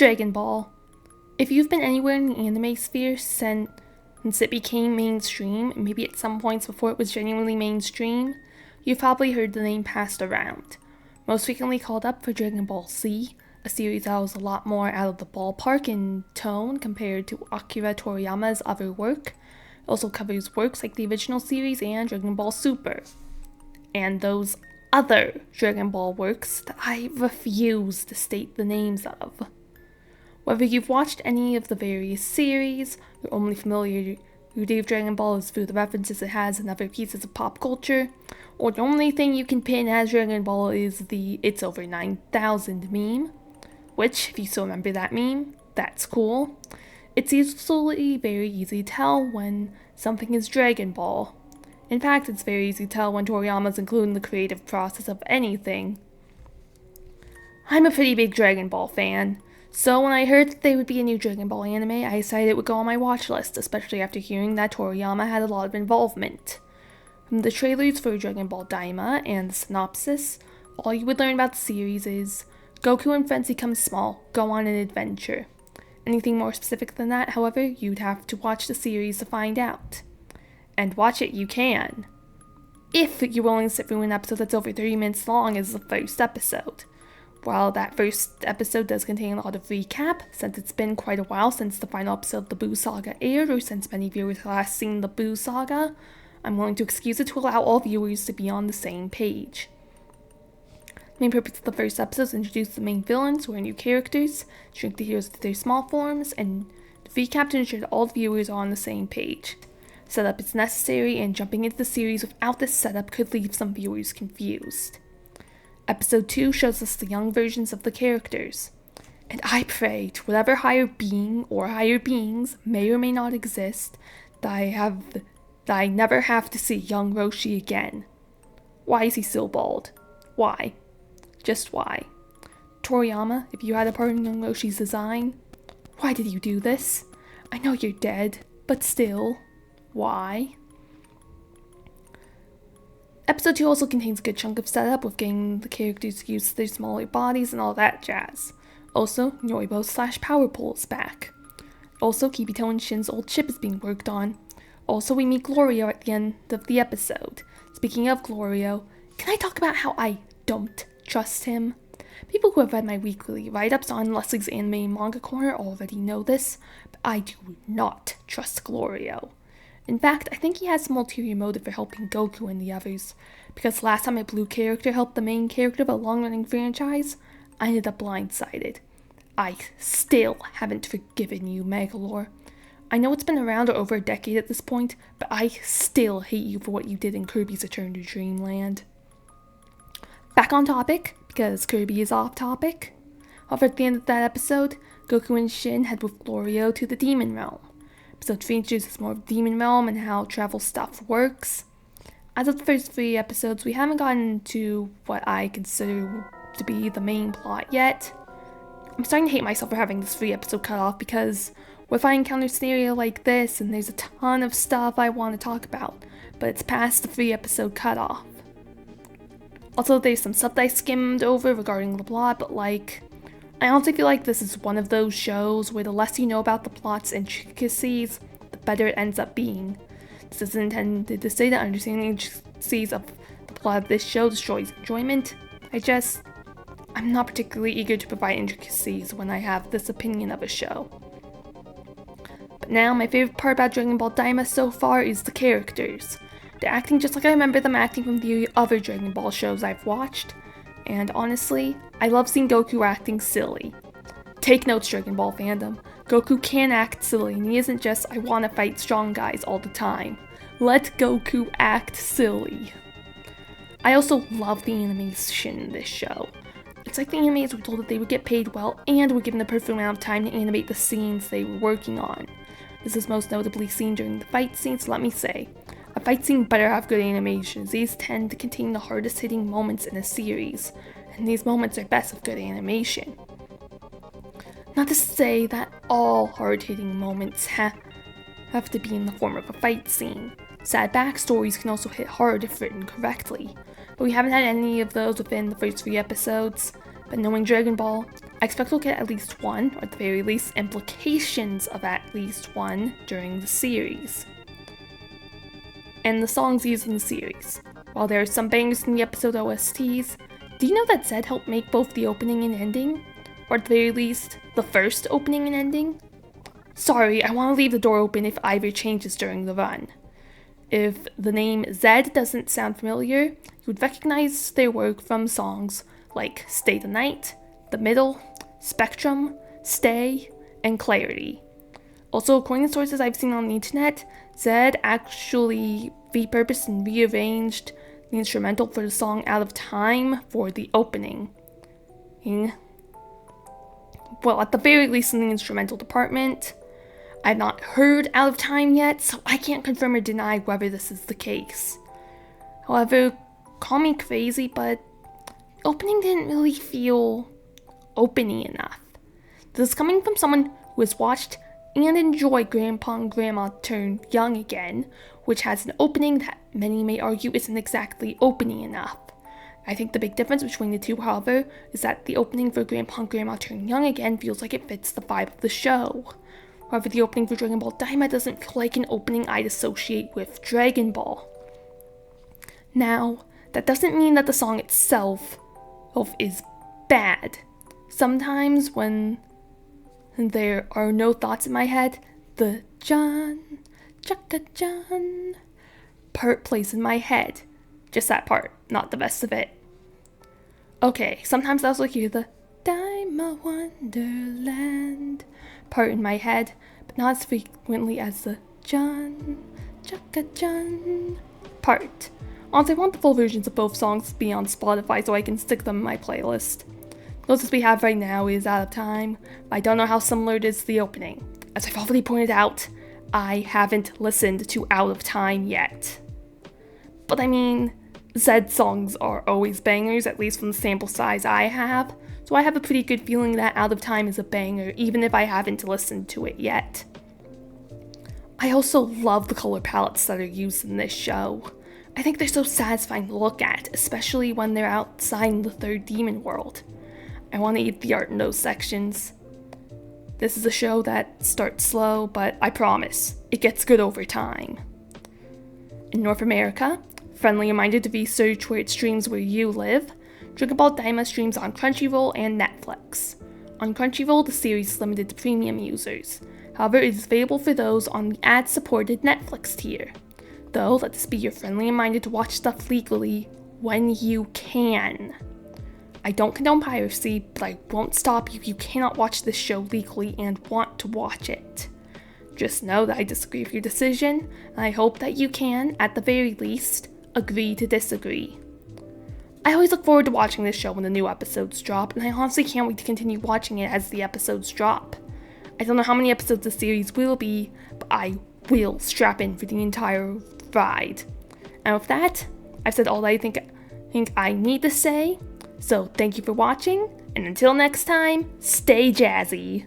Dragon Ball. If you've been anywhere in the anime sphere since it became mainstream, maybe at some points before it was genuinely mainstream, you've probably heard the name passed around. Most frequently called up for Dragon Ball Z, a series that was a lot more out of the ballpark in tone compared to Akira Toriyama's other work. It also covers works like the original series and Dragon Ball Super. And those other Dragon Ball works that I refuse to state the names of. Whether you've watched any of the various series, you're only familiar with Dragon Ball is through the references it has in other pieces of pop culture, or the only thing you can pin as Dragon Ball is the "It's over 9,000" meme, which, if you still remember that meme, that's cool. It's usually very easy to tell when something is Dragon Ball. In fact, it's very easy to tell when Toriyama's including the creative process of anything. I'm a pretty big Dragon Ball fan, so when I heard that there would be a new Dragon Ball anime, I decided it would go on my watch list, especially after hearing that Toriyama had a lot of involvement. From the trailers for Dragon Ball Daima and the synopsis, all you would learn about the series is Goku and friends become small, go on an adventure. Anything more specific than that, however, you'd have to watch the series to find out. And watch it you can, if you're willing to sit through an episode that's over 30 minutes long as the first episode. While that first episode does contain a lot of recap, since it's been quite a while since the final episode of the Buu Saga aired, or since many viewers have last seen the Buu Saga, I'm willing to excuse it to allow all viewers to be on the same page. The main purpose of the first episode is to introduce the main villains, who are new characters, shrink the heroes to their small forms, and recap to ensure that all the viewers are on the same page. Setup is necessary, and jumping into the series without this setup could leave some viewers confused. Episode 2 shows us the young versions of the characters, and I pray to whatever higher being or higher beings may or may not exist that I never have to see young Roshi again. Why is he still bald? Why? Just why? Toriyama, if you had a part in young Roshi's design, why did you do this? I know you're dead, but still, why? Episode 2 also contains a good chunk of setup with getting the characters used to their smaller bodies and all that jazz. Also, Noibo/Power Pole is back. Also, Kibito and Shin's old ship is being worked on. Also, we meet Glorio at the end of the episode. Speaking of Glorio, can I talk about how I don't trust him? People who have read my weekly write-ups on Leslie's Anime and Manga Corner already know this, but I do not trust Glorio. In fact, I think he has some ulterior motive for helping Goku and the others, because last time a blue character helped the main character of a long-running franchise, I ended up blindsided. I still haven't forgiven you, Megalore. I know it's been around over a decade at this point, but I still hate you for what you did in Kirby's Return to Dreamland. Back on topic, because Kirby is off topic. However, at the end of that episode, Goku and Shin head with Glorio to the Demon Realm. Episode 3 introduces more of the Demon Realm and how travel stuff works. As of the first 3 episodes, we haven't gotten to what I consider to be the main plot yet. I'm starting to hate myself for having this 3 episode cutoff because what if I encounter a scenario like this and there's a ton of stuff I want to talk about, but it's past the 3 episode cutoff. Also, there's some stuff that I skimmed over regarding the plot, but I honestly feel like this is one of those shows where the less you know about the plot's intricacies, the better it ends up being. This isn't intended to say that understanding the intricacies of the plot of this show destroys enjoyment. I'm not particularly eager to provide intricacies when I have this opinion of a show. But now, my favorite part about Dragon Ball Daima so far is the characters. They're acting just like I remember them acting from the other Dragon Ball shows I've watched. And honestly, I love seeing Goku acting silly. Take notes, Dragon Ball fandom. Goku can act silly, and he isn't just, I wanna fight strong guys all the time. Let Goku act silly. I also love the animation in this show. It's like the animators were told that they would get paid well and were given the perfect amount of time to animate the scenes they were working on. This is most notably seen during the fight scenes, so let me say. A fight scene better have good animations. These tend to contain the hardest hitting moments in a series, and these moments are best with good animation. Not to say that all hard hitting moments have to be in the form of a fight scene. Sad backstories can also hit hard if written correctly, but we haven't had any of those within the first 3 episodes. But knowing Dragon Ball, I expect we'll get at least one, or at the very least, implications of at least one during the series. And the songs used in the series. While there are some bangers in the episode OSTs, do you know that Zed helped make both the opening and ending? Or at the very least, the first opening and ending? Sorry, I want to leave the door open if either changes during the run. If the name Zed doesn't sound familiar, you would recognize their work from songs like Stay the Night, The Middle, Spectrum, Stay, and Clarity. Also, according to sources I've seen on the internet, Zed actually repurposed and rearranged the instrumental for the song Out of Time for the opening. Well, at the very least in the instrumental department. I've not heard Out of Time yet, so I can't confirm or deny whether this is the case. However, call me crazy, but the opening didn't really feel open-y enough. This is coming from someone who has watched and enjoyed Grandpa and Grandma Turn Young Again, which has an opening that many may argue isn't exactly open-y enough. I think the big difference between the two, however, is that the opening for Grandpa and Grandma Turn Young Again feels like it fits the vibe of the show. However, the opening for Dragon Ball Daima doesn't feel like an opening I'd associate with Dragon Ball. Now, that doesn't mean that the song itself is bad. Sometimes when there are no thoughts in my head, the John, Chaka John part plays in my head. Just that part, not the rest of it. Okay, sometimes I also hear the Daima Wonderland part in my head, but not as frequently as the John, Chaka John part. Also, I want the full versions of both songs to be on Spotify so I can stick them in my playlist. The closest we have right now is Out of Time, but I don't know how similar it is to the opening. As I've already pointed out, I haven't listened to Out of Time yet. But I mean, Zed songs are always bangers, at least from the sample size I have, so I have a pretty good feeling that Out of Time is a banger, even if I haven't listened to it yet. I also love the color palettes that are used in this show. I think they're so satisfying to look at, especially when they're outside in the third demon world. I want to eat the art in those sections. This is a show that starts slow, but I promise, it gets good over time. In North America, friendly reminder to research where it streams where you live, Dragon Ball Daima streams on Crunchyroll and Netflix. On Crunchyroll, the series is limited to premium users. However, it is available for those on the ad-supported Netflix tier. Though, let this be your friendly reminder to watch stuff legally when you can. I don't condone piracy, but I won't stop you if you cannot watch this show legally and want to watch it. Just know that I disagree with your decision, and I hope that you can, at the very least, agree to disagree. I always look forward to watching this show when the new episodes drop, and I honestly can't wait to continue watching it as the episodes drop. I don't know how many episodes the series will be, but I will strap in for the entire ride. And with that, I've said all that I think I need to say, so thank you for watching, and until next time, stay jazzy!